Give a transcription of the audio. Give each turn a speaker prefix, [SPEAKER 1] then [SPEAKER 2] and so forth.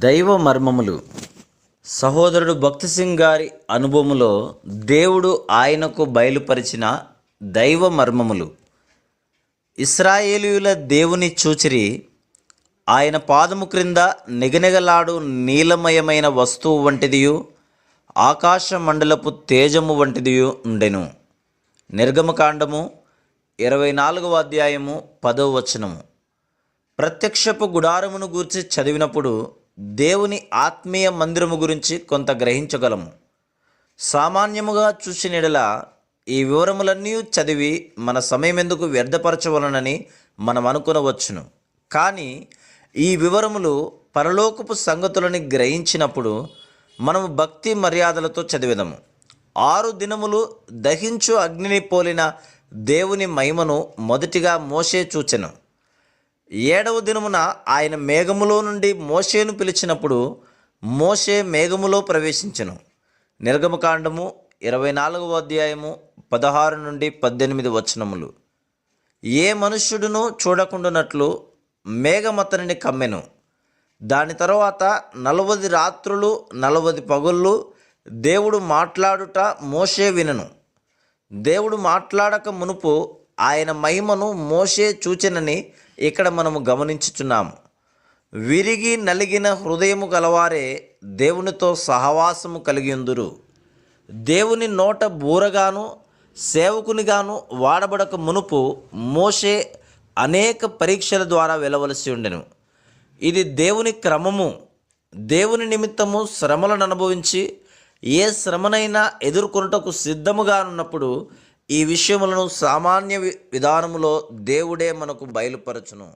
[SPEAKER 1] దైవ మర్మములు. సహోదరుడు భక్తి సింగ్ గారి అనుభవములో దేవుడు ఆయనకు బయలుపరిచిన దైవ మర్మములు. ఇశ్రాయేలీయుల దేవుని చూచిరి, ఆయన పాదము క్రింద నిగనిగలాడు నీలమయమైన వస్తువు వంటిదియు ఆకాశ మండలపు తేజము వంటిదియు ఉండెను. నిర్గమకాండము 24వ అధ్యాయము 10వ వచనము. ప్రత్యక్షపు గుడారమును గూర్చి చదివినప్పుడు దేవుని ఆత్మీయ మందిరము గురించి కొంత గ్రహించగలము. సామాన్యముగా చూసిన యెడల ఈ వివరములన్నీ చదివి మన సమయం ఎందుకు వ్యర్థపరచవలనని మనం అనుకునవచ్చును. కానీ ఈ వివరములు పరలోకపు సంగతులని గ్రహించినప్పుడు మనము భక్తి మర్యాదలతో చదివేదము. 6 దినములు దహించు అగ్నిని పోలిన దేవుని మహిమను మొదటిగా మోషే చూచెను. 7వ దినమున ఆయన మేఘములో నుండి మోషేను పిలిచినప్పుడు మోషే మేఘములో ప్రవేశించెను. నిర్గమకాండము 24వ అధ్యాయము 16 నుండి 18 వచనములు. ఏ మనుష్యుడును చూడకుండానట్లు మేఘమతనిని కమ్మెను. దాని తరువాత 40 రాత్రులు 40 పగుళ్ళు దేవుడు మాట్లాడుట మోషే వినెను. దేవుడు మాట్లాడక మునుపు ఆయన మహిమను మోషే చూచెనని ఇక్కడ మనము గమనించుచున్నాము. విరిగి నలిగిన హృదయము గలవారే దేవునితో సహవాసము కలిగి ఉందురు. దేవుని నోట బూరగాను సేవకునిగాను వాడబడక మునుపు మోషే అనేక పరీక్షల ద్వారా వెళ్ళవలసి ఉండెను. ఇది దేవుని క్రమము. దేవుని నిమిత్తము శ్రమలను అనుభవించి ఏ శ్రమనైనా ఎదుర్కొనుటకు సిద్ధముగా ఉన్నప్పుడు ఈ విషయములను సామాన్య విధానములో దేవుడే మనకు బయలుపరచును.